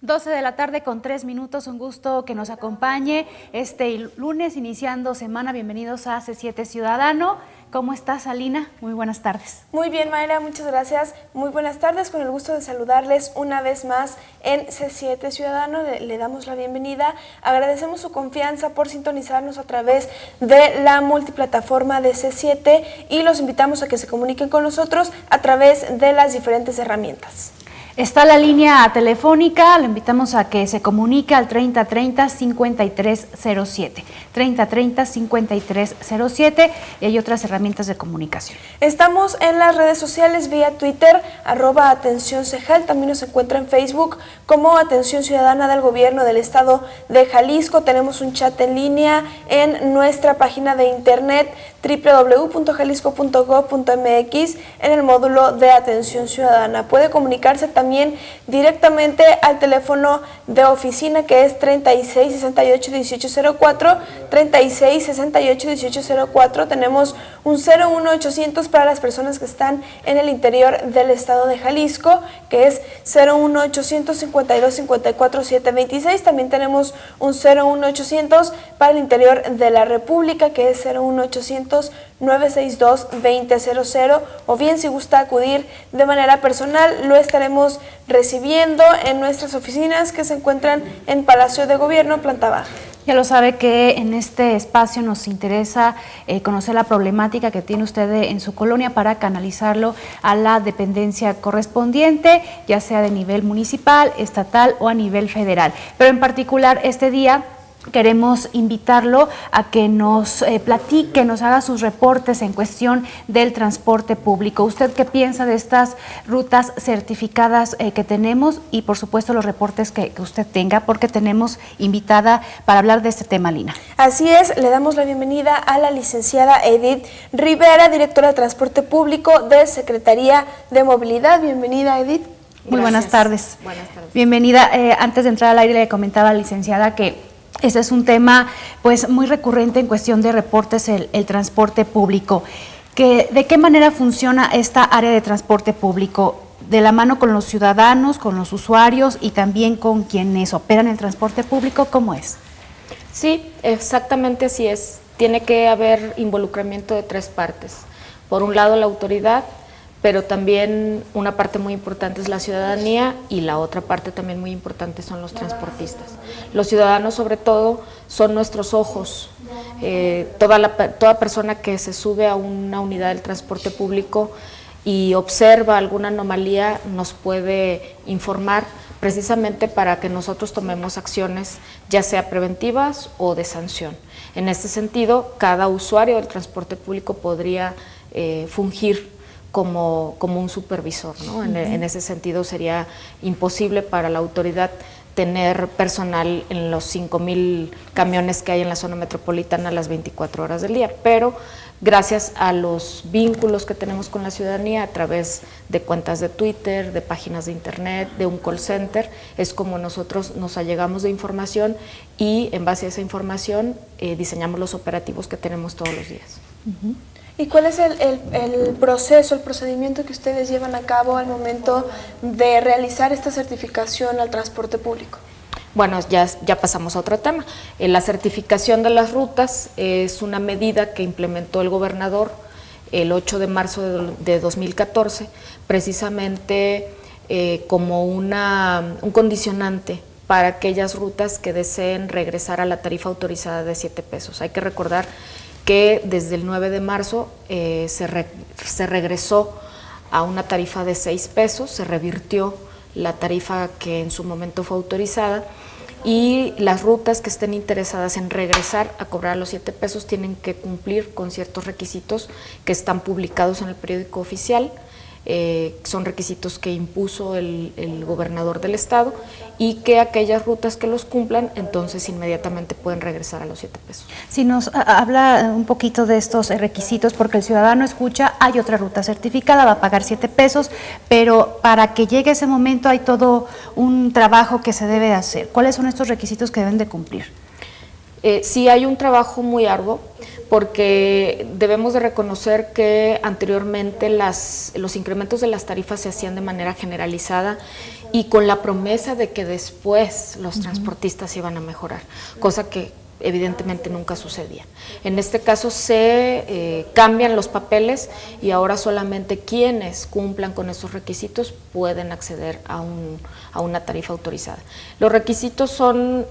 12 de la tarde con 3 minutos, un gusto que nos acompañe este lunes iniciando semana. Bienvenidos a C7 Ciudadano. ¿Cómo estás, Alina? Muy buenas tardes. Muy bien, Mayra, muchas gracias. Muy buenas tardes, con el gusto de saludarles una vez más en C7 Ciudadano. Le damos la bienvenida. Agradecemos su confianza por sintonizarnos a través de la multiplataforma de C7 y los invitamos a que se comuniquen con nosotros a través de las diferentes herramientas. Está la línea telefónica, lo invitamos a que se comunique al 3030-5307, 3030-5307 y hay otras herramientas de comunicación. Estamos en las redes sociales vía Twitter, @AtenciónCEJAL, también nos encuentra en Facebook como Atención Ciudadana del Gobierno del Estado de Jalisco. Tenemos un chat en línea en nuestra página de internet www.jalisco.gov.mx en el módulo de Atención Ciudadana. Puede comunicarse también directamente al teléfono de oficina que es 3668-1804, 3668-1804. Tenemos un 01800 para las personas que están en el interior del estado de Jalisco, que es 01800 52 54 726. También tenemos un 01800 para el interior de la República, que es 01800 962 2000, o bien si gusta acudir de manera personal, lo estaremos recibiendo en nuestras oficinas que se encuentran en Palacio de Gobierno, planta baja. Ya lo sabe que en este espacio nos interesa conocer la problemática que tiene usted en su colonia para canalizarlo a la dependencia correspondiente, ya sea de nivel municipal, estatal o a nivel federal. Pero en particular este día queremos invitarlo a que nos platique, nos haga sus reportes en cuestión del transporte público. ¿Usted qué piensa de estas rutas certificadas que tenemos? Y por supuesto los reportes que usted tenga, porque tenemos invitada para hablar de este tema, Lina. Así es, le damos la bienvenida a la licenciada Edith Rivera, directora de Transporte Público de Secretaría de Movilidad. Bienvenida, Edith. Muy buenas tardes. Buenas tardes. Bienvenida. Antes de entrar al aire le comentaba a la licenciada que ese es un tema pues muy recurrente en cuestión de reportes, el transporte público. ¿De qué manera funciona esta área de transporte público? ¿De la mano con los ciudadanos, con los usuarios y también con quienes operan el transporte público? ¿Cómo es? Sí, exactamente así es. Tiene que haber involucramiento de tres partes. Por un lado la autoridad, pero también una parte muy importante es la ciudadanía y la otra parte también muy importante son los transportistas. Los ciudadanos sobre todo son nuestros ojos. Toda persona que se sube a una unidad del transporte público y observa alguna anomalía nos puede informar precisamente para que nosotros tomemos acciones ya sea preventivas o de sanción. En este sentido, cada usuario del transporte público podría fungir como un supervisor, ¿no? En ese sentido sería imposible para la autoridad tener personal en los 5,000 camiones que hay en la zona metropolitana las 24 horas del día, pero gracias a los vínculos que tenemos con la ciudadanía a través de cuentas de Twitter, de páginas de internet, de un call center, es como nosotros nos allegamos de información y en base a esa información diseñamos los operativos que tenemos todos los días. ¿Y cuál es el proceso, el procedimiento que ustedes llevan a cabo al momento de realizar esta certificación al transporte público? Bueno, ya pasamos a otro tema. La certificación de las rutas es una medida que implementó el gobernador el 8 de marzo de 2014, precisamente como un condicionante para aquellas rutas que deseen regresar a la tarifa autorizada de 7 pesos. Hay que recordar que desde el 9 de marzo se regresó a una tarifa de 6 pesos, se revirtió la tarifa que en su momento fue autorizada y las rutas que estén interesadas en regresar a cobrar los 7 pesos tienen que cumplir con ciertos requisitos que están publicados en el periódico oficial. Son requisitos que impuso el gobernador del estado y que aquellas rutas que los cumplan entonces inmediatamente pueden regresar a los 7 pesos. Si nos habla un poquito de estos requisitos, porque el ciudadano escucha, hay otra ruta certificada, va a pagar 7 pesos, pero para que llegue ese momento hay todo un trabajo que se debe hacer. ¿Cuáles son estos requisitos que deben de cumplir? Sí hay un trabajo muy arduo, porque debemos de reconocer que anteriormente los incrementos de las tarifas se hacían de manera generalizada y con la promesa de que después los transportistas iban a mejorar, cosa que evidentemente nunca sucedía. En este caso se cambian los papeles y ahora solamente quienes cumplan con esos requisitos pueden acceder a una tarifa autorizada. Los requisitos son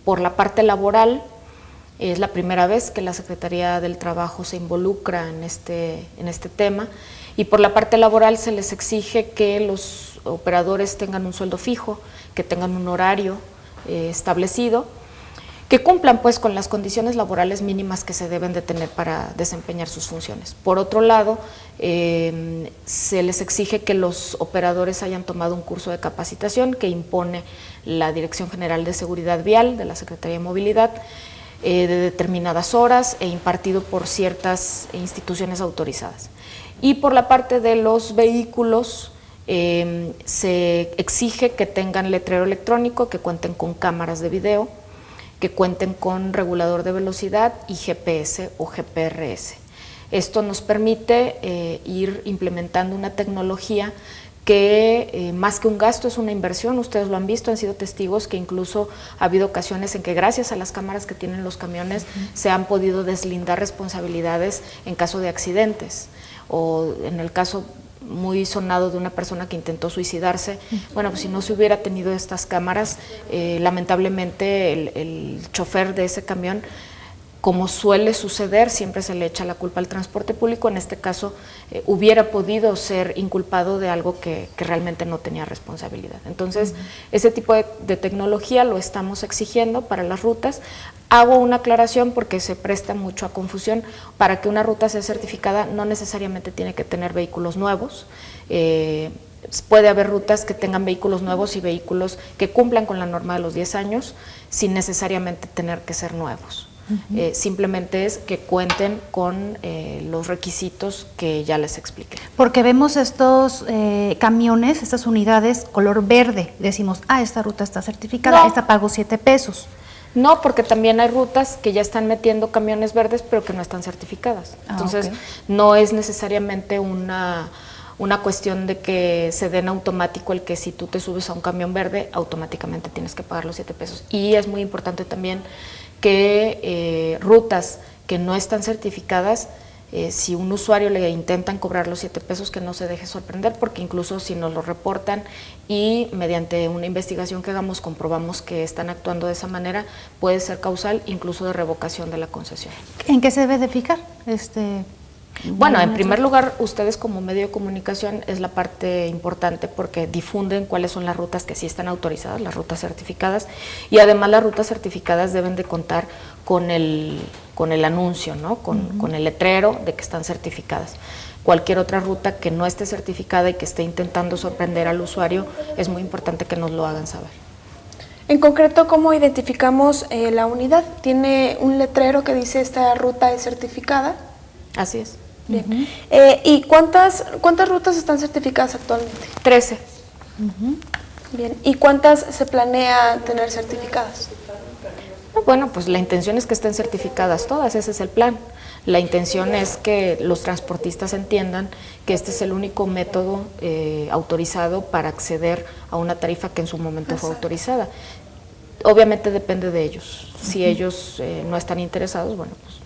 por la parte laboral. Es la primera vez que la Secretaría del Trabajo se involucra en este tema, y por la parte laboral se les exige que los operadores tengan un sueldo fijo, que tengan un horario establecido, que cumplan pues con las condiciones laborales mínimas que se deben de tener para desempeñar sus funciones. Por otro lado, se les exige que los operadores hayan tomado un curso de capacitación que impone la Dirección General de Seguridad Vial de la Secretaría de Movilidad, de determinadas horas e impartido por ciertas instituciones autorizadas. Y por la parte de los vehículos, se exige que tengan letrero electrónico, que cuenten con cámaras de video, que cuenten con regulador de velocidad y GPS o GPRS. Esto nos permite ir implementando una tecnología que más que un gasto es una inversión. Ustedes lo han visto, han sido testigos que incluso ha habido ocasiones en que gracias a las cámaras que tienen los camiones se han podido deslindar responsabilidades en caso de accidentes, o en el caso muy sonado de una persona que intentó suicidarse. Bueno, pues si no se hubiera tenido estas cámaras, lamentablemente el chofer de ese camión, como suele suceder, siempre se le echa la culpa al transporte público. En este caso, hubiera podido ser inculpado de algo que realmente no tenía responsabilidad. Entonces, ese tipo de tecnología lo estamos exigiendo para las rutas. Hago una aclaración porque se presta mucho a confusión. Para que una ruta sea certificada, no necesariamente tiene que tener vehículos nuevos. Puede haber rutas que tengan vehículos nuevos y vehículos que cumplan con la norma de los 10 años, sin necesariamente tener que ser nuevos. Simplemente es que cuenten con los requisitos que ya les expliqué. Porque vemos estos camiones, estas unidades color verde, decimos, esta ruta está certificada, No. esta pago 7 pesos. No, porque también hay rutas que ya están metiendo camiones verdes pero que no están certificadas. Entonces, ok. no es necesariamente una cuestión de que se den automático el que si tú te subes a un camión verde, automáticamente tienes que pagar los 7 pesos. Y es muy importante también que rutas que no están certificadas, si un usuario le intentan cobrar los 7 pesos, que no se deje sorprender, porque incluso si nos lo reportan y mediante una investigación que hagamos comprobamos que están actuando de esa manera, puede ser causal incluso de revocación de la concesión. ¿En qué se debe de fijar? Bueno, en primer lugar, ustedes como medio de comunicación es la parte importante porque difunden cuáles son las rutas que sí están autorizadas, las rutas certificadas, y además las rutas certificadas deben de contar con el anuncio, ¿no? Con el letrero de que están certificadas. Cualquier otra ruta que no esté certificada y que esté intentando sorprender al usuario, es muy importante que nos lo hagan saber. En concreto, ¿cómo identificamos la unidad? ¿Tiene un letrero que dice esta ruta es certificada? Así es. Bien. ¿Y cuántas rutas están certificadas actualmente? 13. Bien. ¿Y cuántas se planea tener certificadas? Bueno, pues la intención es que estén certificadas todas, ese es el plan. La intención es que los transportistas entiendan que este es el único método autorizado para acceder a una tarifa que en su momento fue autorizada. Obviamente depende de ellos. Si ellos no están interesados, bueno, pues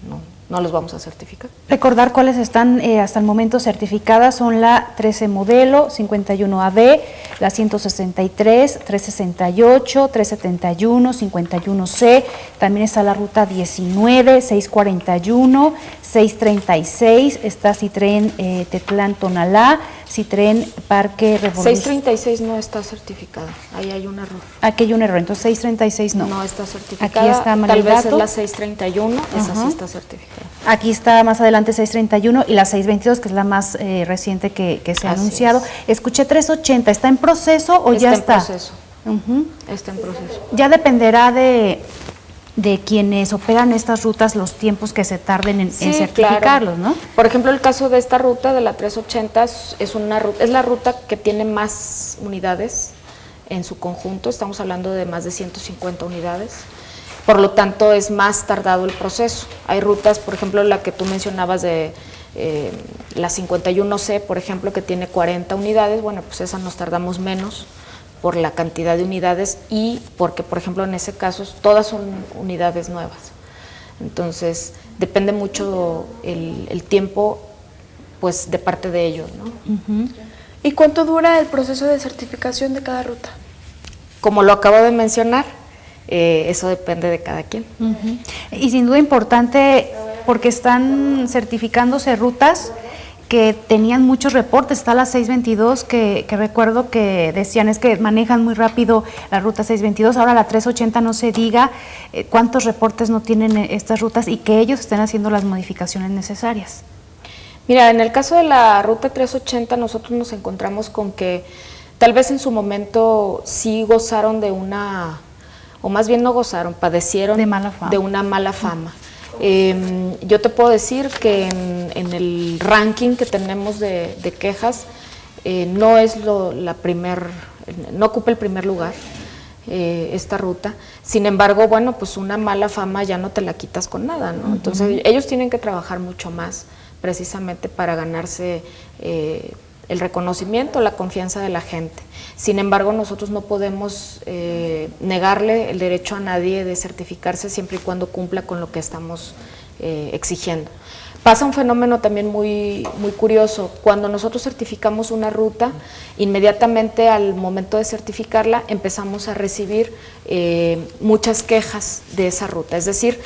no los vamos a certificar. Recordar cuáles están hasta el momento certificadas son la 13 modelo, 51AB, la 163, 368, 371, 51C, también está la ruta 19, 641, 636, está Citrén Tetlán Tonalá, Citrén Parque Revolución. 636 no está certificada, ahí hay un error. Aquí hay un error, entonces 636 no. No está certificada. Aquí está mal tal el vez dato. es la 631, esa sí está certificada. Aquí está más adelante 631 y la 622, que es la más reciente que se ha Así anunciado. es. Escuché 380, ¿está en proceso o ya está? Está en proceso. Está en proceso. Ya dependerá de quienes operan estas rutas los tiempos que se tarden en Sí, certificarlos, claro. ¿no? Por ejemplo, el caso de esta ruta de la 380 es la ruta que tiene más unidades en su conjunto, estamos hablando de más de 150 unidades. por lo tanto es más tardado el proceso. Hay rutas, por ejemplo, la que tú mencionabas de la 51C, por ejemplo, que tiene 40 unidades, bueno, pues esa nos tardamos menos por la cantidad de unidades y porque, por ejemplo, en ese caso todas son unidades nuevas. Entonces, depende mucho el tiempo, pues, de parte de ellos, ¿no? ¿Y cuánto dura el proceso de certificación de cada ruta? Como lo acabo de mencionar, eso depende de cada quien. Y sin duda importante, porque están certificándose rutas que tenían muchos reportes. Está la 622 que recuerdo que decían es que manejan muy rápido la ruta 622, ahora la 380 no se diga cuántos reportes no tienen estas rutas y que ellos estén haciendo las modificaciones necesarias. Mira, en el caso de la ruta 380 nosotros nos encontramos con que tal vez en su momento sí gozaron de una, o más bien no gozaron, padecieron de una mala fama. Yo te puedo decir que en el ranking que tenemos de quejas no es no ocupa el primer lugar esta ruta. Sin embargo, bueno, pues una mala fama ya no te la quitas con nada, ¿no? Entonces ellos tienen que trabajar mucho más precisamente para ganarse el reconocimiento, la confianza de la gente. Sin embargo, nosotros no podemos negarle el derecho a nadie de certificarse siempre y cuando cumpla con lo que estamos exigiendo. Pasa un fenómeno también muy curioso. Cuando nosotros certificamos una ruta, inmediatamente al momento de certificarla empezamos a recibir muchas quejas de esa ruta. Es decir,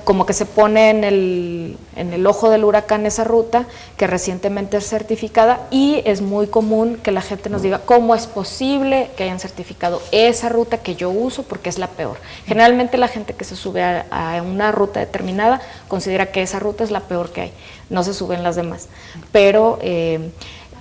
como que se pone en el ojo del huracán esa ruta que recientemente es certificada y es muy común que la gente nos diga cómo es posible que hayan certificado esa ruta que yo uso porque es la peor. Generalmente la gente que se sube a una ruta determinada considera que esa ruta es la peor que hay, no se suben las demás, pero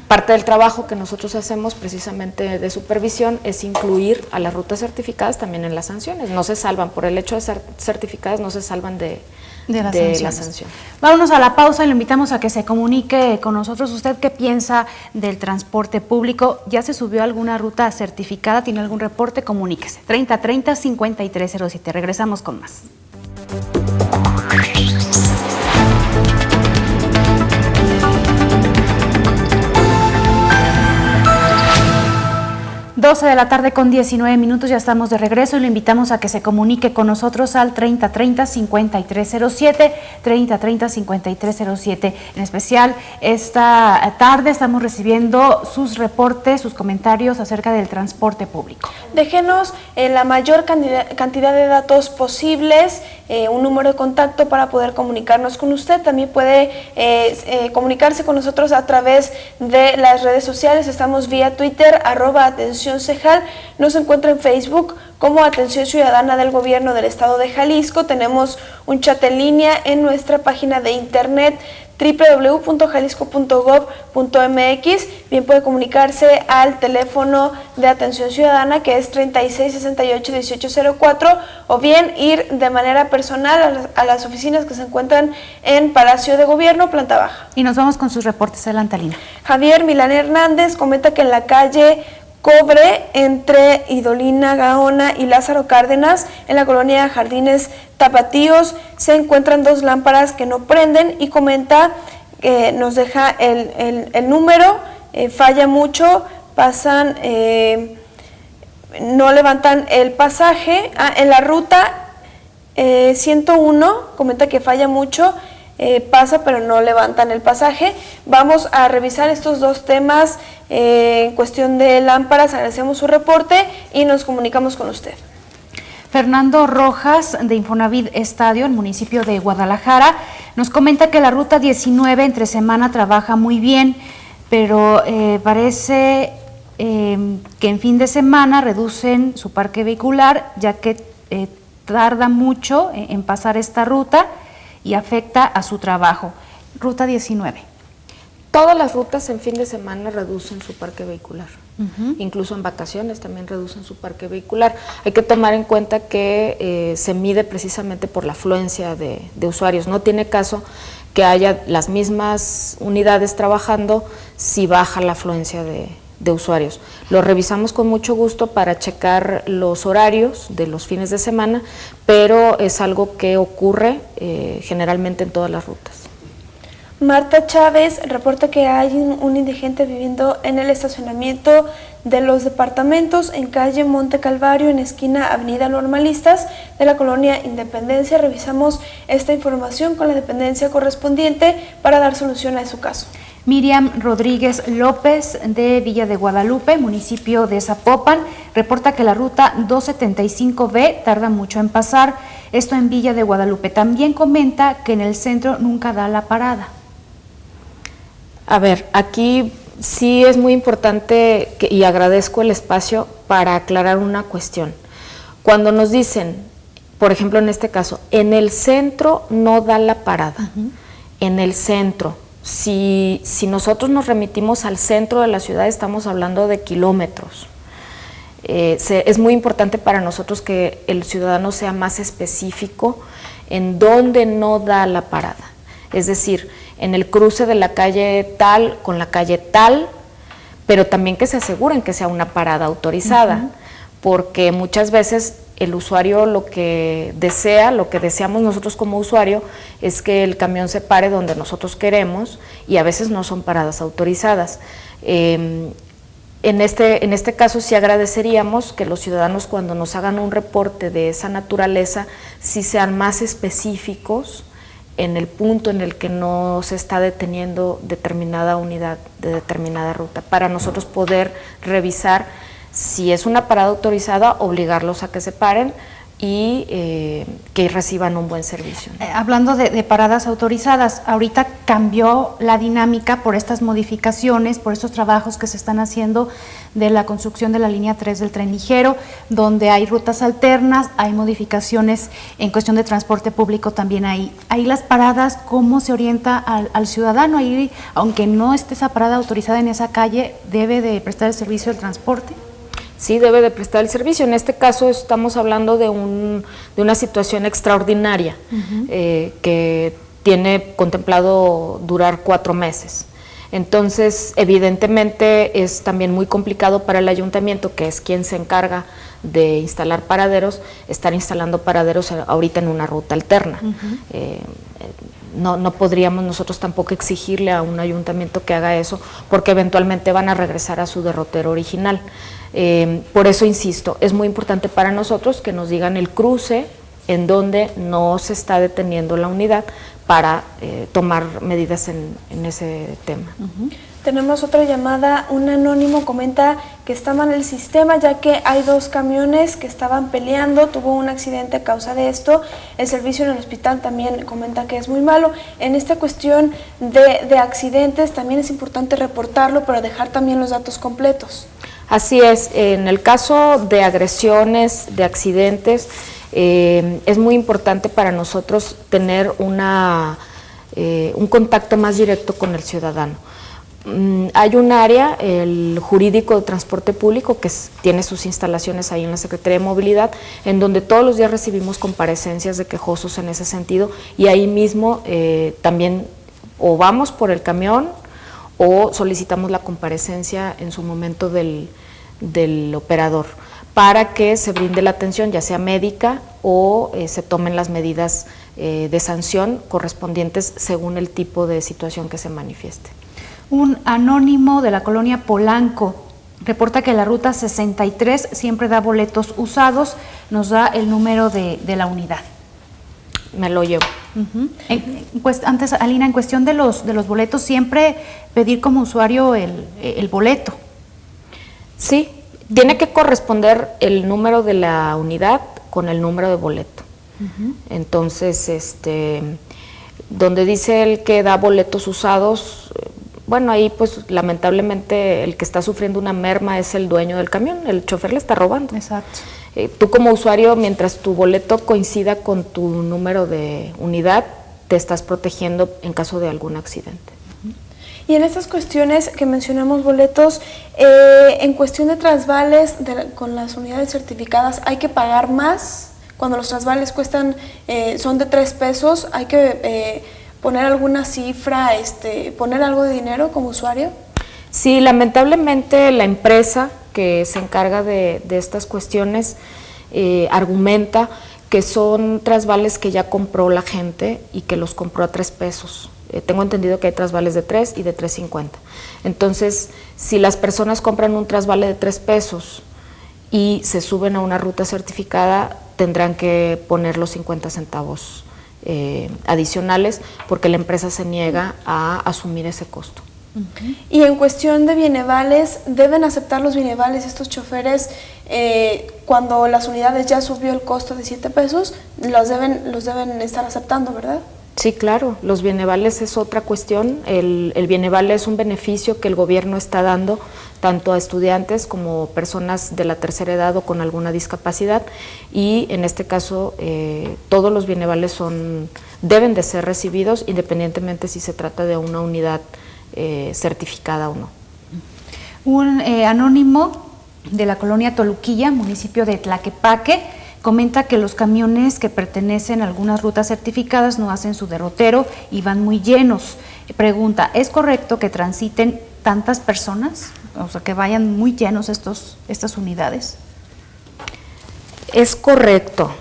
parte del trabajo que nosotros hacemos precisamente de supervisión es incluir a las rutas certificadas también en las sanciones. No se salvan, por el hecho de ser certificadas, no se salvan de la sanción. Vámonos a la pausa y lo invitamos a que se comunique con nosotros. ¿Usted qué piensa del transporte público? ¿Ya se subió a alguna ruta certificada? ¿Tiene algún reporte? Comuníquese. 3030-5307. Regresamos con más. 12 de la tarde con 19 minutos, ya estamos de regreso y lo invitamos a que se comunique con nosotros al 3030-5307, 3030-5307. En especial, esta tarde estamos recibiendo sus reportes, sus comentarios acerca del transporte público. Déjenos la mayor cantidad de datos posibles, un número de contacto para poder comunicarnos con usted. También puede comunicarse con nosotros a través de las redes sociales. Estamos vía Twitter, @atención Cejal, nos encuentra en Facebook como Atención Ciudadana del Gobierno del Estado de Jalisco. Tenemos un chat en línea en nuestra página de internet www.jalisco.gov.mx. Bien, puede comunicarse al teléfono de Atención Ciudadana que es 3668-1804 o bien ir de manera personal a las oficinas que se encuentran en Palacio de Gobierno, planta baja. Y nos vamos con sus reportes. Adelante, Lina. Javier Milán Hernández comenta que en la calle Cobre, entre Idolina Gaona y Lázaro Cárdenas, en la colonia Jardines Tapatíos, se encuentran dos lámparas que no prenden y comenta que nos deja el número, falla mucho, pasan, no levantan el pasaje. En la ruta 101 comenta que falla mucho, pasa pero no levantan el pasaje. Vamos a revisar estos dos temas en cuestión de lámparas. Agradecemos su reporte y nos comunicamos con usted. Fernando Rojas, de Infonavit Estadio, en el municipio de Guadalajara, nos comenta que la ruta 19 entre semana trabaja muy bien, pero parece que en fin de semana reducen su parque vehicular, ya que tarda mucho en pasar esta ruta y afecta a su trabajo. Ruta 19. Todas las rutas en fin de semana reducen su parque vehicular, incluso en vacaciones también reducen su parque vehicular. Hay que tomar en cuenta que se mide precisamente por la afluencia de usuarios. No tiene caso que haya las mismas unidades trabajando si baja la afluencia de de usuarios. Lo revisamos con mucho gusto para checar los horarios de los fines de semana, pero es algo que ocurre generalmente en todas las rutas. Marta Chávez reporta que hay un indigente viviendo en el estacionamiento de los departamentos en calle Monte Calvario, en esquina Avenida Normalistas de la colonia Independencia. Revisamos esta información con la dependencia correspondiente para dar solución a su caso. Miriam Rodríguez López, de Villa de Guadalupe, municipio de Zapopan, reporta que la ruta 275B tarda mucho en pasar, esto en Villa de Guadalupe. También comenta que en el centro nunca da la parada. A ver, aquí sí es muy importante y agradezco el espacio para aclarar una cuestión. Cuando nos dicen, por ejemplo en este caso, en el centro no da la parada, en el centro, si nosotros nos remitimos al centro de la ciudad estamos hablando de kilómetros. Es muy importante para nosotros que el ciudadano sea más específico en dónde no da la parada, es decir, en el cruce de la calle tal con la calle tal, pero también que se aseguren que sea una parada autorizada, porque muchas veces el usuario lo que deseamos nosotros como usuario es que el camión se pare donde nosotros queremos y a veces no son paradas autorizadas. En este caso sí agradeceríamos que los ciudadanos cuando nos hagan un reporte de esa naturaleza sí sean más específicos en el punto en el que no se está deteniendo determinada unidad de determinada ruta, para nosotros poder revisar si es una parada autorizada, obligarlos a que se paren y que reciban un buen servicio. Hablando de paradas autorizadas, ahorita cambió la dinámica por estas modificaciones, por estos trabajos que se están haciendo de la construcción de la línea 3 del tren ligero, donde hay rutas alternas, hay modificaciones en cuestión de transporte público también ahí. Ahí las paradas, ¿cómo se orienta al ciudadano? Ahí, aunque no esté esa parada autorizada en esa calle, ¿debe de prestar el servicio del transporte? Sí, debe de prestar el servicio. En este caso estamos hablando de una situación extraordinaria que tiene contemplado durar 4 meses. Entonces, evidentemente es también muy complicado para el ayuntamiento, que es quien se encarga de instalar paraderos, estar instalando paraderos ahorita en una ruta alterna. No podríamos nosotros tampoco exigirle a un ayuntamiento que haga eso, porque eventualmente van a regresar a su derrotero original. Por eso insisto, es muy importante para nosotros que nos digan el cruce en donde no se está deteniendo la unidad para tomar medidas en ese tema. Tenemos otra llamada. Un anónimo comenta que está mal el sistema, ya que hay 2 camiones que estaban peleando, tuvo un accidente a causa de esto. El servicio en el hospital también comenta que es muy malo. En esta cuestión de accidentes también es importante reportarlo, pero dejar también los datos completos. Así es, en el caso de agresiones, de accidentes, es muy importante para nosotros tener un contacto más directo con el ciudadano. Hay un área, el jurídico de transporte público, que tiene sus instalaciones ahí en la Secretaría de Movilidad, en donde todos los días recibimos comparecencias de quejosos en ese sentido, y ahí mismo también o vamos por el camión o solicitamos la comparecencia en su momento del operador, para que se brinde la atención, ya sea médica o se tomen las medidas de sanción correspondientes según el tipo de situación que se manifieste. Un anónimo de la colonia Polanco reporta que la ruta 63 siempre da boletos usados, nos da el número de la unidad. Me lo llevo. Pues antes, Alina, en cuestión de los boletos, siempre pedir como usuario el boleto. Sí, tiene que corresponder el número de la unidad con el número de boleto. Entonces, donde dice el que da boletos usados, bueno, ahí pues lamentablemente el que está sufriendo una merma es el dueño del camión, el chofer le está robando. Exacto. Tú como usuario, mientras tu boleto coincida con tu número de unidad, te estás protegiendo en caso de algún accidente. Y en estas cuestiones que mencionamos boletos, en cuestión de trasvales con las unidades certificadas, ¿hay que pagar más? Cuando los trasvales son de 3 pesos, ¿hay que poner alguna cifra, poner algo de dinero como usuario? Sí, lamentablemente la empresa que se encarga de estas cuestiones argumenta que son trasvales que ya compró la gente y que los compró a 3 pesos. Tengo entendido que hay trasvales de 3 y de 3.50. Entonces, si las personas compran un trasvale de 3 pesos y se suben a una ruta certificada, tendrán que poner los 50 centavos adicionales porque la empresa se niega a asumir ese costo. Y en cuestión de bienevales, ¿deben aceptar los bienevales estos choferes cuando las unidades ya subió el costo de 7 pesos? Los deben estar aceptando, ¿verdad? Sí, claro, los bienevales es otra cuestión. El bienevale es un beneficio que el gobierno está dando tanto a estudiantes como personas de la tercera edad o con alguna discapacidad, y en este caso todos los bienevales deben de ser recibidos independientemente si se trata de una unidad certificada o no. Un anónimo de la colonia Toluquilla, municipio de Tlaquepaque, comenta que los camiones que pertenecen a algunas rutas certificadas no hacen su derrotero y van muy llenos. Pregunta, ¿es correcto que transiten tantas personas? O sea, que vayan muy llenos estas unidades. Es correcto.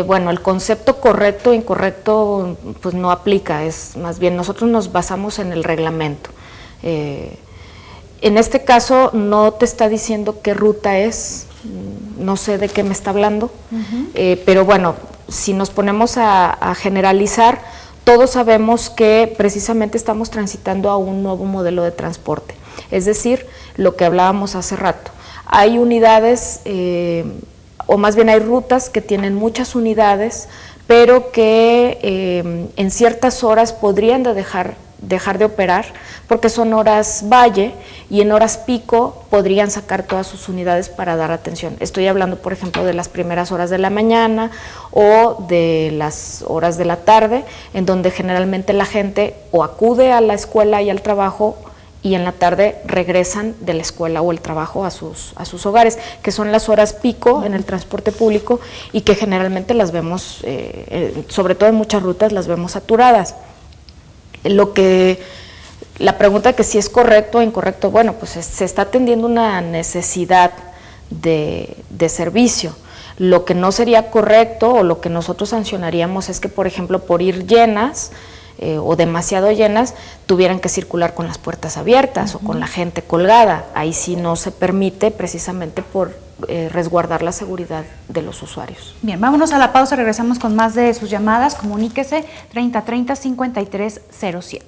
Bueno, el concepto correcto o incorrecto pues no aplica, es más bien nosotros nos basamos en el reglamento. En este caso no te está diciendo qué ruta es, no sé de qué me está hablando, pero bueno, si nos ponemos a generalizar, todos sabemos que precisamente estamos transitando a un nuevo modelo de transporte, es decir, lo que hablábamos hace rato. Hay unidades, o más bien hay rutas que tienen muchas unidades, pero que en ciertas horas podrían dejar de operar porque son horas valle y en horas pico podrían sacar todas sus unidades para dar atención. Estoy hablando, por ejemplo, de las primeras horas de la mañana o de las horas de la tarde, en donde generalmente la gente o acude a la escuela y al trabajo y en la tarde regresan de la escuela o el trabajo a sus hogares, que son las horas pico en el transporte público y que generalmente las vemos, sobre todo en muchas rutas, las vemos saturadas. La pregunta que si es correcto o incorrecto, bueno, pues se está atendiendo una necesidad de servicio. Lo que no sería correcto o lo que nosotros sancionaríamos es que, por ejemplo, por ir llenas o demasiado llenas, tuvieran que circular con las puertas abiertas o con la gente colgada. Ahí sí no se permite precisamente por resguardar la seguridad de los usuarios. Bien, vámonos a la pausa, regresamos con más de sus llamadas, comuníquese 3030-5307.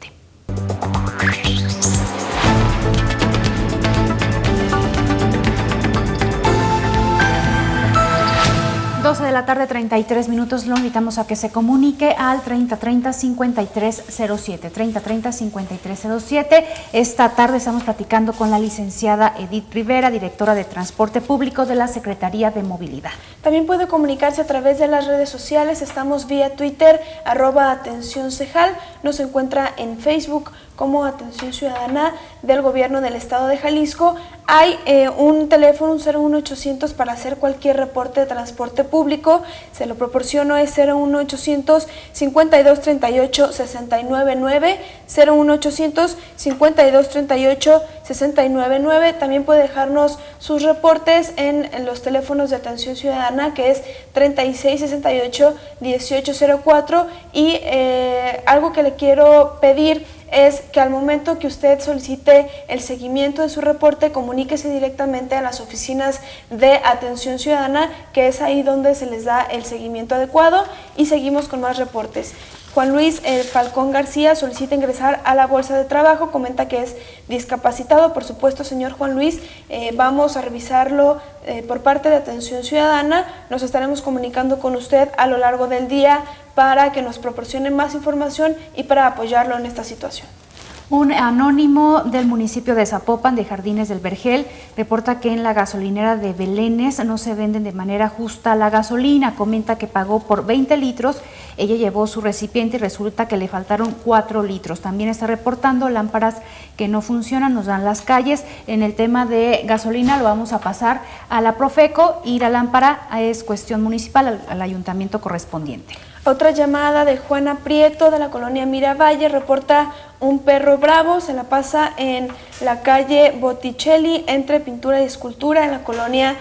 12 de la tarde, 33 minutos, lo invitamos a que se comunique al 3030-5307, 3030-5307. Esta tarde estamos platicando con la licenciada Edith Rivera, directora de Transporte Público de la Secretaría de Movilidad. También puede comunicarse a través de las redes sociales, estamos vía Twitter, @atencióncejal, nos encuentra en Facebook como Atención Ciudadana del Gobierno del Estado de Jalisco. Hay un teléfono, un 01800 para hacer cualquier reporte de transporte público, se lo proporciono, es 01800 5238 699, 01800 5238 699. También puede dejarnos sus reportes en los teléfonos de Atención Ciudadana, que es 3668 1804, y algo que le quiero pedir es que al momento que usted solicite el seguimiento de su reporte, comuníquese directamente a las oficinas de Atención Ciudadana, que es ahí donde se les da el seguimiento adecuado, y seguimos con más reportes. Juan Luis Falcón García solicita ingresar a la bolsa de trabajo, comenta que es discapacitado. Por supuesto, señor Juan Luis, vamos a revisarlo por parte de Atención Ciudadana. Nos estaremos comunicando con usted a lo largo del día para que nos proporcione más información y para apoyarlo en esta situación. Un anónimo del municipio de Zapopan, de Jardines del Vergel, reporta que en la gasolinera de Belénes no se venden de manera justa la gasolina. Comenta que pagó por 20 litros, ella llevó su recipiente y resulta que le faltaron 4 litros. También está reportando lámparas que no funcionan, nos dan las calles. En el tema de gasolina lo vamos a pasar a la Profeco y la lámpara es cuestión municipal, al ayuntamiento correspondiente. Otra llamada de Juana Prieto de la colonia Miravalle, reporta un perro bravo, se la pasa en la calle Botticelli, entre Pintura y Escultura, en la colonia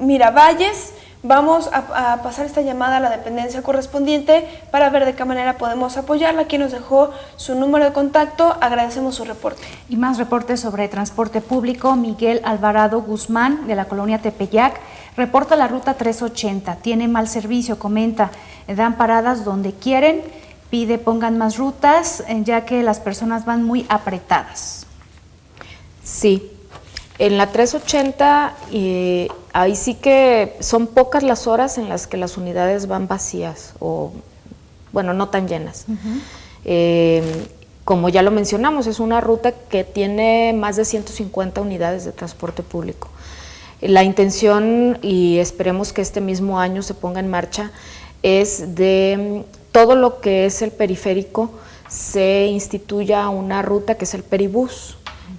Miravalles. Vamos a pasar esta llamada a la dependencia correspondiente para ver de qué manera podemos apoyarla. Aquí nos dejó su número de contacto, agradecemos su reporte. Y más reportes sobre transporte público. Miguel Alvarado Guzmán, de la colonia Tepeyac, reporta la ruta 380, tiene mal servicio, comenta, dan paradas donde quieren, pide pongan más rutas, ya que las personas van muy apretadas. Sí, en la 380 ahí sí que son pocas las horas en las que las unidades van vacías o, bueno, no tan llenas. Como ya lo mencionamos, es una ruta que tiene más de 150 unidades de transporte público. La intención, y esperemos que este mismo año se ponga en marcha, es de todo lo que es el periférico, se instituya una ruta que es el Peribús.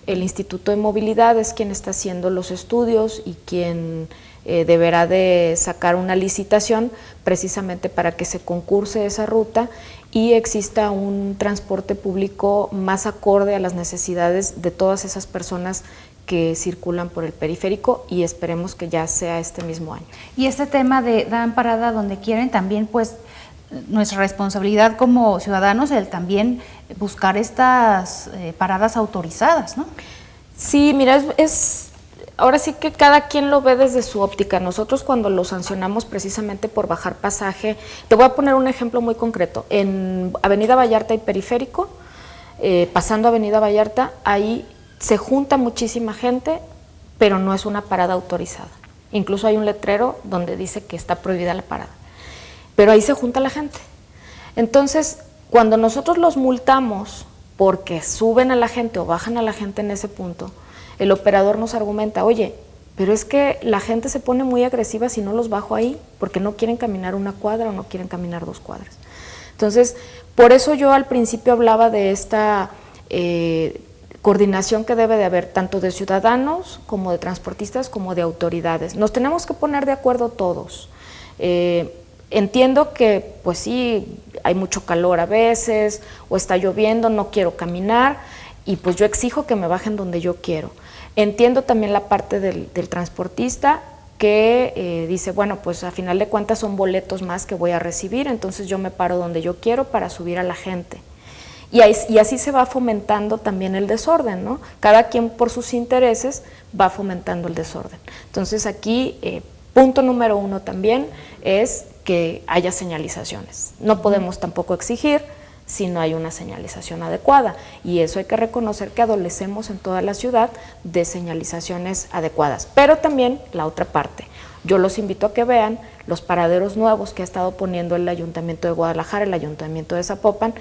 El Instituto de Movilidad es quien está haciendo los estudios y quien deberá de sacar una licitación precisamente para que se concurse esa ruta y exista un transporte público más acorde a las necesidades de todas esas personas que circulan por el periférico, y esperemos que ya sea este mismo año. Y este tema de dan parada donde quieren, también pues nuestra responsabilidad como ciudadanos el también buscar estas paradas autorizadas, ¿no? Sí, mira, ahora sí que cada quien lo ve desde su óptica. Nosotros cuando lo sancionamos precisamente por bajar pasaje, te voy a poner un ejemplo muy concreto. En Avenida Vallarta y Periférico, pasando Avenida Vallarta, ahí se junta muchísima gente, pero no es una parada autorizada. Incluso hay un letrero donde dice que está prohibida la parada, pero ahí se junta la gente. Entonces, cuando nosotros los multamos porque suben a la gente o bajan a la gente en ese punto, el operador nos argumenta, oye, pero es que la gente se pone muy agresiva si no los bajo ahí, porque no quieren caminar una cuadra o no quieren caminar 2 cuadras. Entonces, por eso yo al principio hablaba de esta coordinación que debe de haber tanto de ciudadanos como de transportistas como de autoridades. Nos tenemos que poner de acuerdo todos. Entiendo que pues sí, hay mucho calor a veces o está lloviendo, no quiero caminar y pues yo exijo que me bajen donde yo quiero. Entiendo también la parte del transportista que dice, bueno, pues a final de cuentas son boletos más que voy a recibir, entonces yo me paro donde yo quiero para subir a la gente. Y así se va fomentando también el desorden, ¿no? Cada quien por sus intereses va fomentando el desorden. Entonces aquí, punto número 1 también es que haya señalizaciones. No podemos tampoco exigir si no hay una señalización adecuada, y eso hay que reconocer que adolecemos en toda la ciudad de señalizaciones adecuadas. Pero también la otra parte, yo los invito a que vean los paraderos nuevos que ha estado poniendo el Ayuntamiento de Guadalajara, el Ayuntamiento de Zapopan,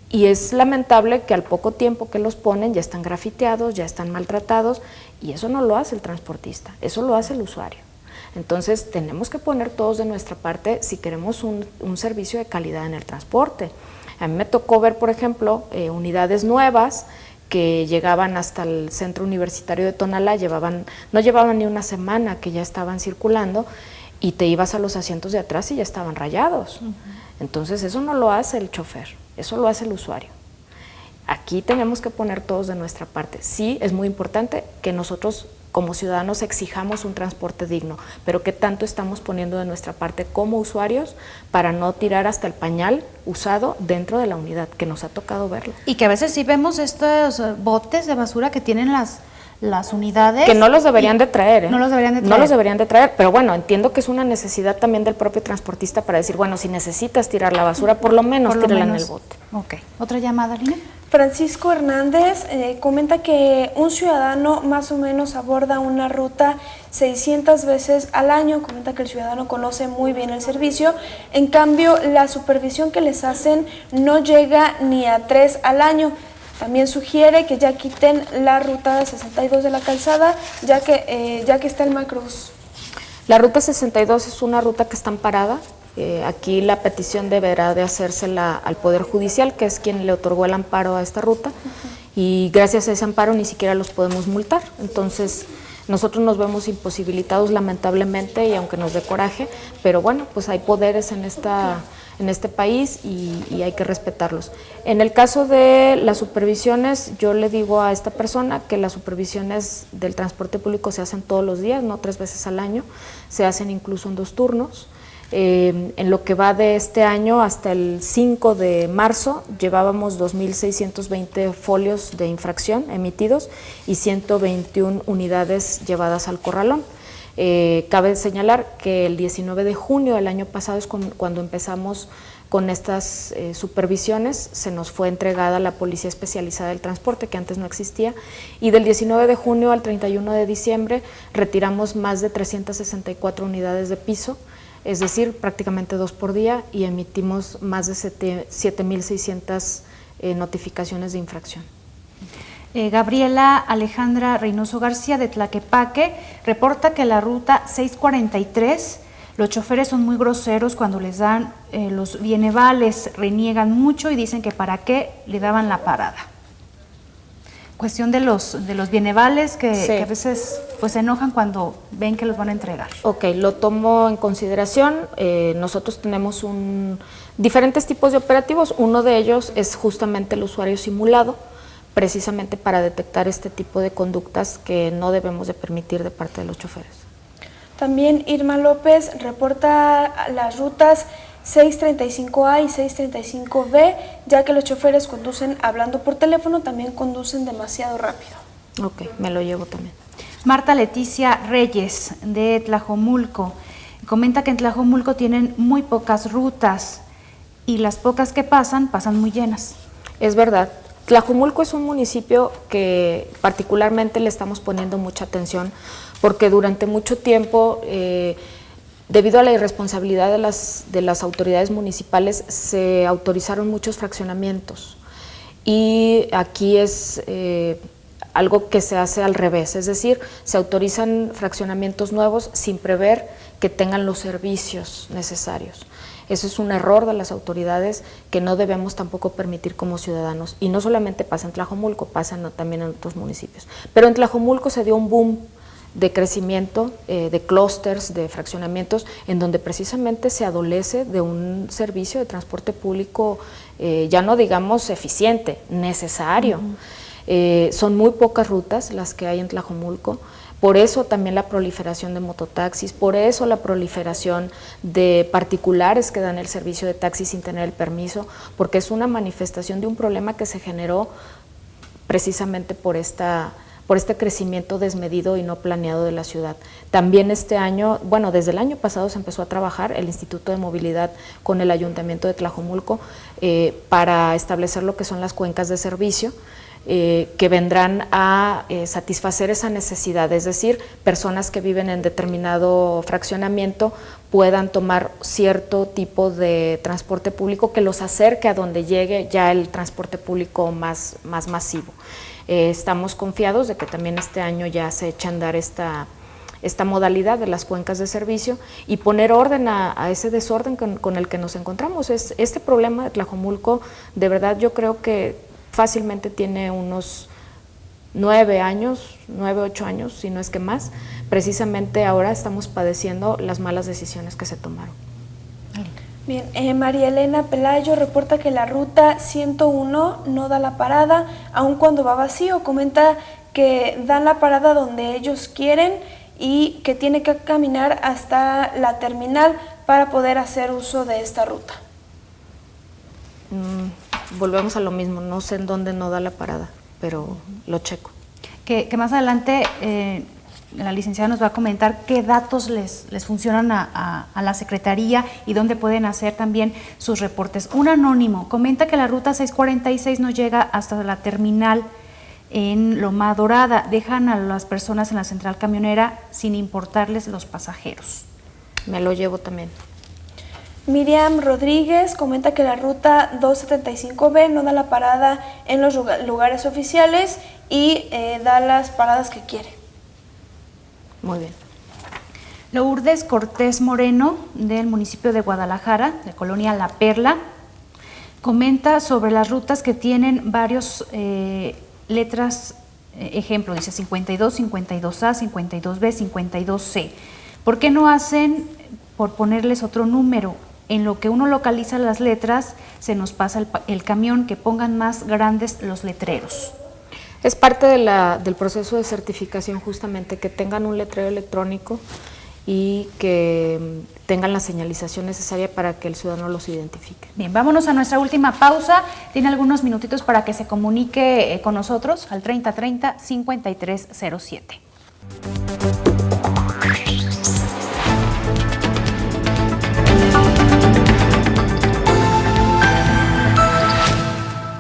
y es lamentable que al poco tiempo que los ponen ya están grafiteados, ya están maltratados, y eso no lo hace el transportista, eso lo hace el usuario. Entonces tenemos que poner todos de nuestra parte si queremos un servicio de calidad en el transporte. A mí me tocó ver, por ejemplo, unidades nuevas que llegaban hasta el centro universitario de Tonalá, no llevaban ni una semana que ya estaban circulando, y te ibas a los asientos de atrás y ya estaban rayados. Entonces eso no lo hace el chofer, eso lo hace el usuario. Aquí tenemos que poner todos de nuestra parte. Sí, es muy importante que nosotros como ciudadanos exijamos un transporte digno, pero ¿qué tanto estamos poniendo de nuestra parte como usuarios para no tirar hasta el pañal usado dentro de la unidad, que nos ha tocado verlo? Y que a veces sí vemos estos botes de basura que tienen las unidades. Que no los deberían de traer, ¿eh? No los deberían de traer. No los deberían de traer, pero bueno, entiendo que es una necesidad también del propio transportista para decir, bueno, si necesitas tirar la basura, por lo menos tírala en el bote. Ok. ¿Otra llamada, Lina? Francisco Hernández comenta que un ciudadano más o menos aborda una ruta 600 veces al año. Comenta que el ciudadano conoce muy bien el servicio, en cambio la supervisión que les hacen no llega ni a 3 al año. También sugiere que ya quiten la ruta 62 de la calzada, ya que está el Macruz. La ruta 62 es una ruta que está amparada. Aquí la petición deberá de hacérsela al Poder Judicial, que es quien le otorgó el amparo a esta ruta, y gracias a ese amparo ni siquiera los podemos multar. Entonces, Nosotros nos vemos imposibilitados lamentablemente y aunque nos dé coraje, pero bueno, pues hay poderes en este país y hay que respetarlos. En el caso de las supervisiones, yo le digo a esta persona que las supervisiones del transporte público se hacen todos los días, no 3 veces al año, se hacen incluso en 2 turnos. En lo que va de este año hasta el 5 de marzo llevábamos 2.620 folios de infracción emitidos y 121 unidades llevadas al corralón. Cabe señalar que el 19 de junio del año pasado es cuando empezamos con estas supervisiones, se nos fue entregada la Policía Especializada del Transporte, que antes no existía, y del 19 de junio al 31 de diciembre retiramos más de 364 unidades de piso, es decir, prácticamente 2 por día, y emitimos más de 7.600 notificaciones de infracción. Gabriela Alejandra Reynoso García de Tlaquepaque reporta que la ruta 643, los choferes son muy groseros cuando les dan los bienevales, reniegan mucho y dicen que para qué le daban la parada. Cuestión de los bienevales que, sí, que a veces pues se enojan cuando ven que los van a entregar. Ok, lo tomo en consideración. Nosotros tenemos diferentes tipos de operativos. Uno de ellos es justamente el usuario simulado, precisamente para detectar este tipo de conductas que no debemos de permitir de parte de los choferes. También Irma López reporta las rutas 635A y 635B, ya que los choferes conducen hablando por teléfono, también conducen demasiado rápido. Ok, me lo llevo también. Marta Leticia Reyes de Tlajomulco comenta que en Tlajomulco tienen muy pocas rutas y las pocas que pasan muy llenas. Es verdad. Tlajomulco es un municipio que particularmente le estamos poniendo mucha atención porque durante mucho tiempo, debido a la irresponsabilidad de las autoridades municipales, se autorizaron muchos fraccionamientos y aquí es algo que se hace al revés, es decir, se autorizan fraccionamientos nuevos sin prever que tengan los servicios necesarios. Eso es un error de las autoridades que no debemos tampoco permitir como ciudadanos. Y no solamente pasa en Tlajomulco, pasa también en otros municipios. Pero en Tlajomulco se dio un boom de crecimiento, de clústeres, de fraccionamientos, en donde precisamente se adolece de un servicio de transporte público, ya no digamos eficiente, necesario. Son muy pocas rutas las que hay en Tlajomulco. Por eso también la proliferación de mototaxis, por eso la proliferación de particulares que dan el servicio de taxi sin tener el permiso, porque es una manifestación de un problema que se generó precisamente por este crecimiento desmedido y no planeado de la ciudad. También este año, bueno, desde el año pasado se empezó a trabajar el Instituto de Movilidad con el Ayuntamiento de Tlajomulco para establecer lo que son las cuencas de servicio, que vendrán a satisfacer esa necesidad, es decir, personas que viven en determinado fraccionamiento puedan tomar cierto tipo de transporte público que los acerque a donde llegue ya el transporte público más masivo. Estamos confiados de que también este año ya se echa a andar esta modalidad de las cuencas de servicio y poner orden a ese desorden con el que nos encontramos. Este problema de Tlajomulco, de verdad yo creo que fácilmente tiene unos 9 años, 9, 8 años, si no es que más. Precisamente ahora estamos padeciendo las malas decisiones que se tomaron. Bien, María Elena Pelayo reporta que la ruta 101 no da la parada, aun cuando va vacío. Comenta que dan la parada donde ellos quieren y que tiene que caminar hasta la terminal para poder hacer uso de esta ruta. Volvemos a lo mismo, no sé en dónde no da la parada, pero lo checo. Que más adelante la licenciada nos va a comentar qué datos les funcionan a la Secretaría y dónde pueden hacer también sus reportes. Un anónimo comenta que la ruta 646 no llega hasta la terminal en Loma Dorada, dejan a las personas en la central camionera sin importarles los pasajeros. Me lo llevo también. Miriam Rodríguez comenta que la ruta 275B no da la parada en los lugares oficiales y da las paradas que quiere. Muy bien. Lourdes Cortés Moreno, del municipio de Guadalajara, de Colonia La Perla, comenta sobre las rutas que tienen varios letras ejemplo, dice 52, 52A, 52B, 52C. ¿Por qué no hacen, por ponerles otro número? En lo que uno localiza las letras, se nos pasa el camión, que pongan más grandes los letreros. Es parte del proceso de certificación justamente, que tengan un letrero electrónico y que tengan la señalización necesaria para que el ciudadano los identifique. Bien, vámonos a nuestra última pausa. Tiene algunos minutitos para que se comunique con nosotros al 3030-5307.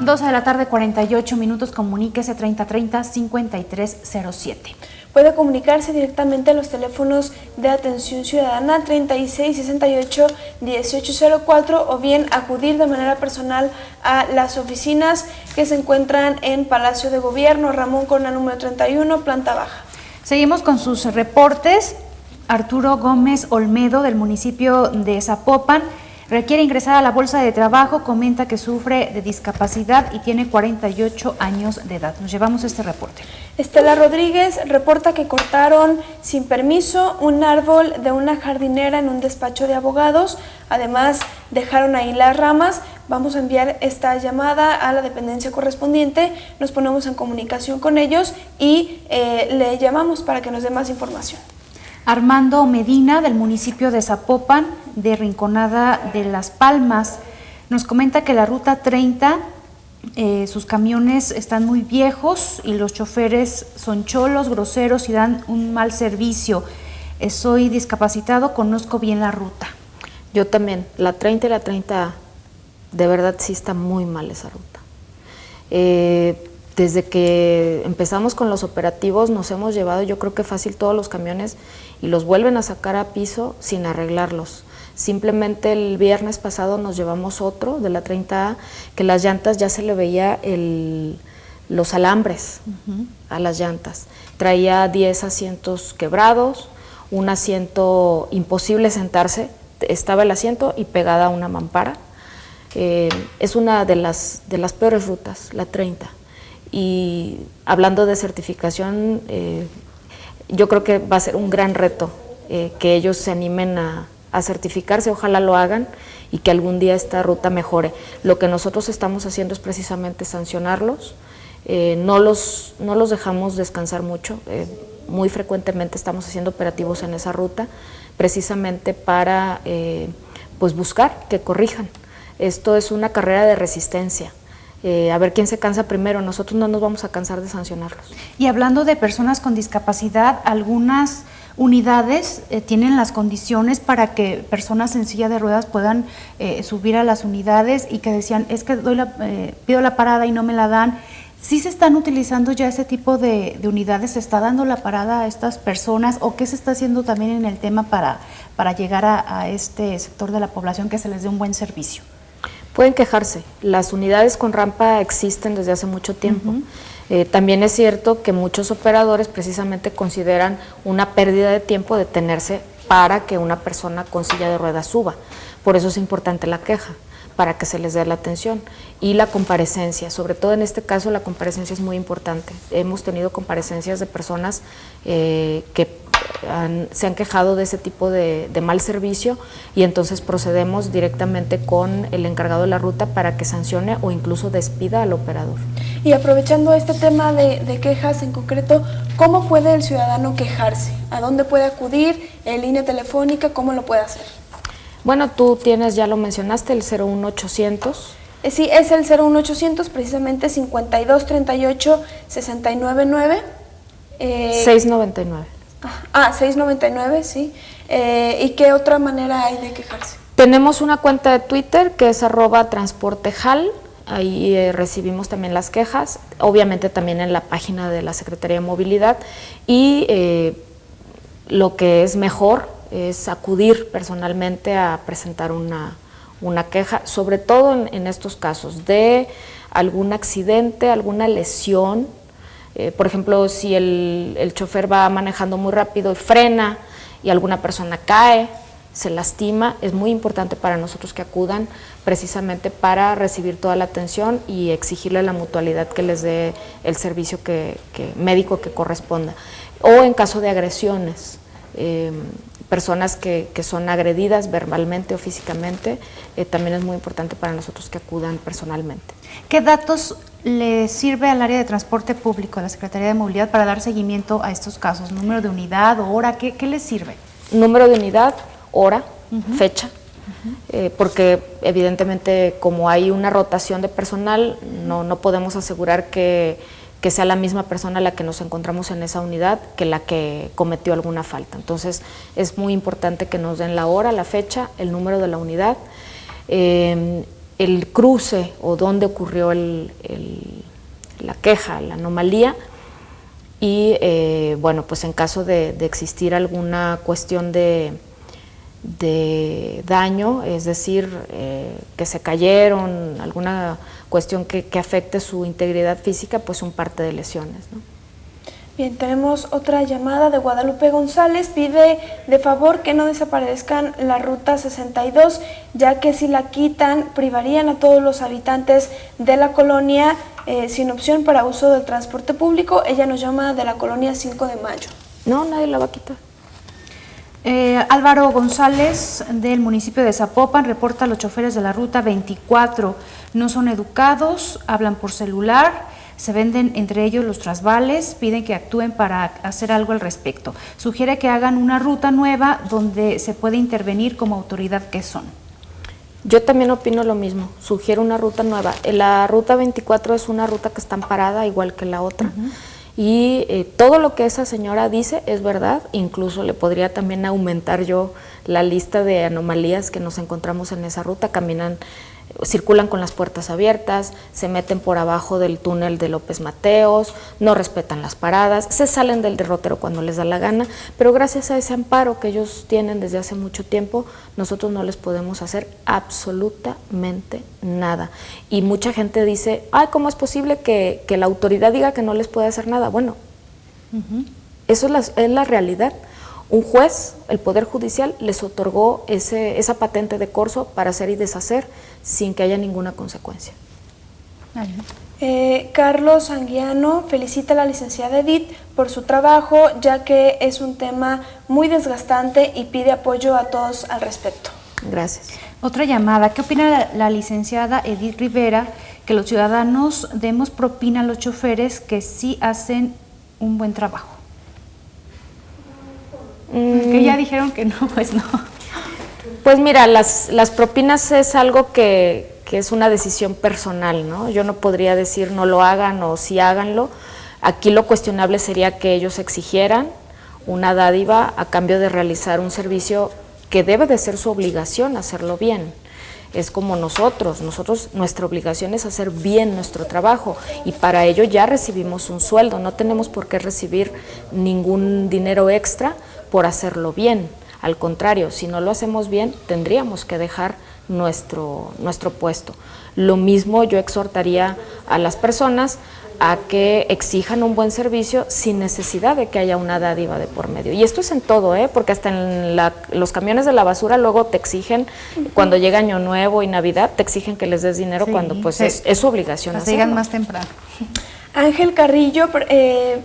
12 de la tarde, 48 minutos, comuníquese 3030-5307. Puede comunicarse directamente a los teléfonos de atención ciudadana 3668-1804 o bien acudir de manera personal a las oficinas que se encuentran en Palacio de Gobierno, Ramón Corona número 31, planta baja. Seguimos con sus reportes. Arturo Gómez Olmedo, del municipio de Zapopan, requiere ingresar a la bolsa de trabajo, comenta que sufre de discapacidad y tiene 48 años de edad. Nos llevamos este reporte. Estela Rodríguez reporta que cortaron sin permiso un árbol de una jardinera en un despacho de abogados. Además, dejaron ahí las ramas. Vamos a enviar esta llamada a la dependencia correspondiente. Nos ponemos en comunicación con ellos y le llamamos para que nos dé más información. Armando Medina, del municipio de Zapopan, de Rinconada de Las Palmas, nos comenta que la ruta 30, sus camiones están muy viejos y los choferes son cholos, groseros y dan un mal servicio. Soy discapacitado, conozco bien la ruta. Yo también, la 30 y la 30A, de verdad sí está muy mal esa ruta. Desde que empezamos con los operativos nos hemos llevado, yo creo que fácil, todos los camiones y los vuelven a sacar a piso sin arreglarlos. Simplemente el viernes pasado nos llevamos otro de la 30A, que las llantas ya se le veía los alambres a las llantas. Traía 10 asientos quebrados, un asiento imposible sentarse, estaba el asiento y pegada a una mampara. Es una de las peores rutas, la 30. Y hablando de certificación, yo creo que va a ser un gran reto que ellos se animen a certificarse, ojalá lo hagan y que algún día esta ruta mejore. Lo que nosotros estamos haciendo es precisamente sancionarlos, no los dejamos descansar mucho, muy frecuentemente estamos haciendo operativos en esa ruta, precisamente para pues buscar que corrijan. Esto es una carrera de resistencia. A ver quién se cansa primero, nosotros no nos vamos a cansar de sancionarlos. Y hablando de personas con discapacidad, algunas unidades tienen las condiciones para que personas en silla de ruedas puedan subir a las unidades y que decían, es que pido la parada y no me la dan. ¿Sí se están utilizando ya ese tipo de unidades? ¿Se está dando la parada a estas personas o qué se está haciendo también en el tema para llegar a este sector de la población que se les dé un buen servicio? Pueden quejarse, las unidades con rampa existen desde hace mucho tiempo. También es cierto que muchos operadores precisamente consideran una pérdida de tiempo detenerse para que una persona con silla de ruedas suba. Por eso es importante la queja, para que se les dé la atención. Y la comparecencia, sobre todo en este caso la comparecencia es muy importante. Hemos tenido comparecencias de personas que se han quejado de ese tipo de mal servicio y entonces procedemos directamente con el encargado de la ruta para que sancione o incluso despida al operador. Y aprovechando este tema de quejas en concreto, ¿cómo puede el ciudadano quejarse? ¿A dónde puede acudir? ¿En línea telefónica? ¿Cómo lo puede hacer? Bueno, tú tienes, ya lo mencionaste, el 01800. Sí, es el 01800, precisamente 5238-699. 699. 699, sí. ¿Y qué otra manera hay de quejarse? Tenemos una cuenta de Twitter que es @transportejal, ahí recibimos también las quejas, obviamente también en la página de la Secretaría de Movilidad y lo que es mejor es acudir personalmente a presentar una queja, sobre todo en estos casos de algún accidente, alguna lesión. Por ejemplo, si el chofer va manejando muy rápido y frena y alguna persona cae, se lastima, es muy importante para nosotros que acudan precisamente para recibir toda la atención y exigirle a la mutualidad que les dé el servicio médico que corresponda. O en caso de agresiones, personas que son agredidas verbalmente o físicamente, también es muy importante para nosotros que acudan personalmente. ¿Qué datos le sirve al área de transporte público, a la Secretaría de Movilidad, para dar seguimiento a estos casos? ¿Número de unidad, hora? ¿Qué les sirve? Número de unidad, hora, fecha, porque evidentemente como hay una rotación de personal, no podemos asegurar que sea la misma persona la que nos encontramos en esa unidad que la que cometió alguna falta. Entonces es muy importante que nos den la hora, la fecha, el número de la unidad, el cruce o dónde ocurrió la queja, la anomalía, y bueno, pues en caso de existir alguna cuestión de daño, es decir, que se cayeron, alguna cuestión que afecte su integridad física, pues un parte de lesiones, ¿no? Bien, tenemos otra llamada de Guadalupe González. Pide de favor que no desaparezcan la Ruta 62, ya que si la quitan privarían a todos los habitantes de la colonia sin opción para uso del transporte público. Ella nos llama de la colonia 5 de Mayo. No, nadie la va a quitar. Álvaro González, del municipio de Zapopan, reporta: los choferes de la Ruta 24 no son educados, hablan por celular, se venden entre ellos los trasvales, piden que actúen para hacer algo al respecto. Sugiere que hagan una ruta nueva donde se puede intervenir como autoridad que son. Yo también opino lo mismo, sugiero una ruta nueva. La Ruta 24 es una ruta que está amparada igual que la otra. Y todo lo que esa señora dice es verdad, incluso le podría también aumentar yo la lista de anomalías que nos encontramos en esa ruta. Circulan con las puertas abiertas, se meten por abajo del túnel de López Mateos, no respetan las paradas, se salen del derrotero cuando les da la gana, pero gracias a ese amparo que ellos tienen desde hace mucho tiempo, nosotros no les podemos hacer absolutamente nada. Y mucha gente dice, ay, ¿cómo es posible que la autoridad diga que no les puede hacer nada? Bueno, eso es la realidad. Un juez, el Poder Judicial, les otorgó esa patente de corso para hacer y deshacer sin que haya ninguna consecuencia. Carlos Anguiano felicita a la licenciada Edith por su trabajo, ya que es un tema muy desgastante, y pide apoyo a todos al respecto. Gracias. Otra llamada: ¿qué opina la licenciada Edith Rivera que los ciudadanos demos propina a los choferes que sí hacen un buen trabajo? Que ya dijeron que no, pues no. Pues mira, las propinas es algo que es una decisión personal, ¿no? Yo no podría decir no lo hagan o sí háganlo. Aquí lo cuestionable sería que ellos exigieran una dádiva a cambio de realizar un servicio que debe de ser su obligación hacerlo bien. Es como nosotros, nuestra obligación es hacer bien nuestro trabajo, y para ello ya recibimos un sueldo, no tenemos por qué recibir ningún dinero extra por hacerlo bien. Al contrario, si no lo hacemos bien, tendríamos que dejar nuestro puesto. Lo mismo yo exhortaría a las personas a que exijan un buen servicio sin necesidad de que haya una dádiva de por medio. Y esto es en todo, porque hasta en los camiones de la basura luego te exigen, cuando llega Año Nuevo y Navidad, te exigen que les des dinero, cuando pues es su obligación hacerlo. Llegan más temprano. Ángel Carrillo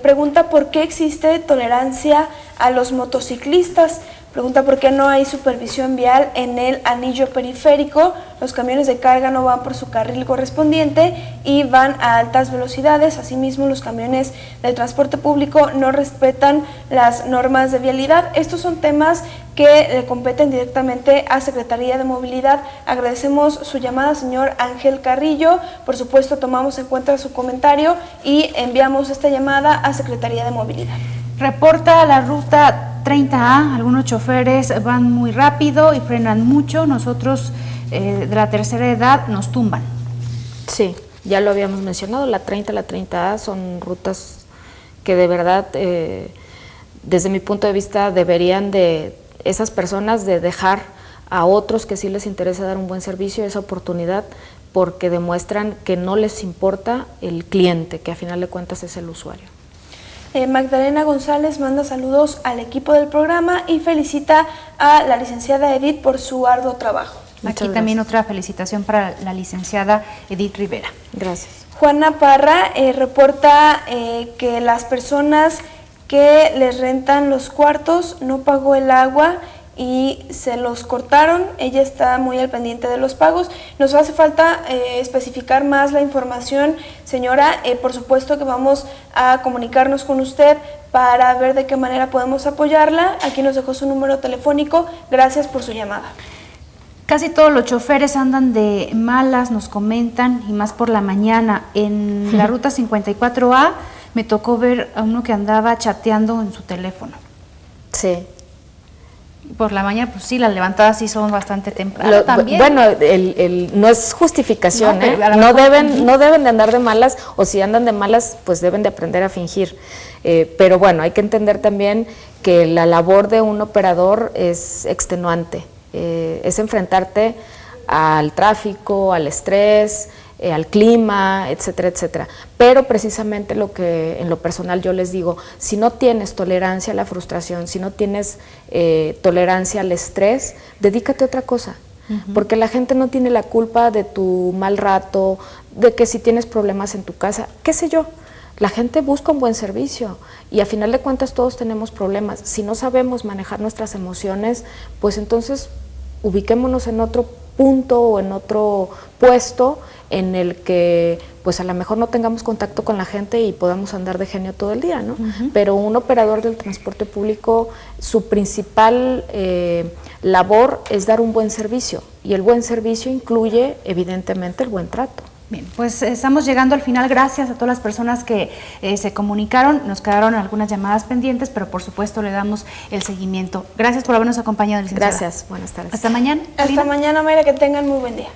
pregunta por qué existe tolerancia a los motociclistas. Pregunta por qué no hay supervisión vial en el anillo periférico. Los camiones de carga no van por su carril correspondiente y van a altas velocidades. Asimismo, los camiones del transporte público no respetan las normas de vialidad. Estos son temas que le competen directamente a Secretaría de Movilidad. Agradecemos su llamada, señor Ángel Carrillo. Por supuesto, tomamos en cuenta su comentario y enviamos esta llamada a Secretaría de Movilidad. Reporta la Ruta 30A, algunos choferes van muy rápido y frenan mucho. Nosotros de la tercera edad nos tumban. Sí, ya lo habíamos mencionado, la 30A son rutas que de verdad, desde mi punto de vista, deberían de esas personas de dejar a otros que sí les interesa dar un buen servicio esa oportunidad, porque demuestran que no les importa el cliente, que a final de cuentas es el usuario. Magdalena González manda saludos al equipo del programa y felicita a la licenciada Edith por su arduo trabajo. Aquí también otra felicitación para la licenciada Edith Rivera. Gracias. Juana Parra reporta que las personas que les rentan los cuartos no pagó el agua y se los cortaron. Ella está muy al pendiente de los pagos. Nos hace falta especificar más la información, señora. Por supuesto que vamos a comunicarnos con usted para ver de qué manera podemos apoyarla. Aquí nos dejó su número telefónico. Gracias por su llamada. Casi todos los choferes andan de malas, nos comentan, y más por la mañana. En la ruta 54A me tocó ver a uno que andaba chateando en su teléfono. Sí. Por la mañana, pues sí, las levantadas sí son bastante temprano también. Bueno, no es justificación, no, no deben de andar de malas, o si andan de malas, pues deben de aprender a fingir. Pero bueno, hay que entender también que la labor de un operador es extenuante, es enfrentarte al tráfico, al estrés, al clima, etcétera, etcétera. Pero precisamente lo que en lo personal yo les digo, si no tienes tolerancia a la frustración, si no tienes tolerancia al estrés, dedícate a otra cosa. Porque la gente no tiene la culpa de tu mal rato, de que si tienes problemas en tu casa, qué sé yo. La gente busca un buen servicio y a final de cuentas todos tenemos problemas. Si no sabemos manejar nuestras emociones, pues entonces ubiquémonos en otro punto o en otro puesto en el que pues a lo mejor no tengamos contacto con la gente y podamos andar de genio todo el día, ¿no? Pero un operador del transporte público, su principal labor es dar un buen servicio, y el buen servicio incluye evidentemente el buen trato. Bien, pues estamos llegando al final. Gracias a todas las personas que se comunicaron. Nos quedaron algunas llamadas pendientes, pero por supuesto le damos el seguimiento. Gracias por habernos acompañado, licenciada. Gracias, buenas tardes. Hasta mañana. Hasta mañana, Mayra, que tengan muy buen día.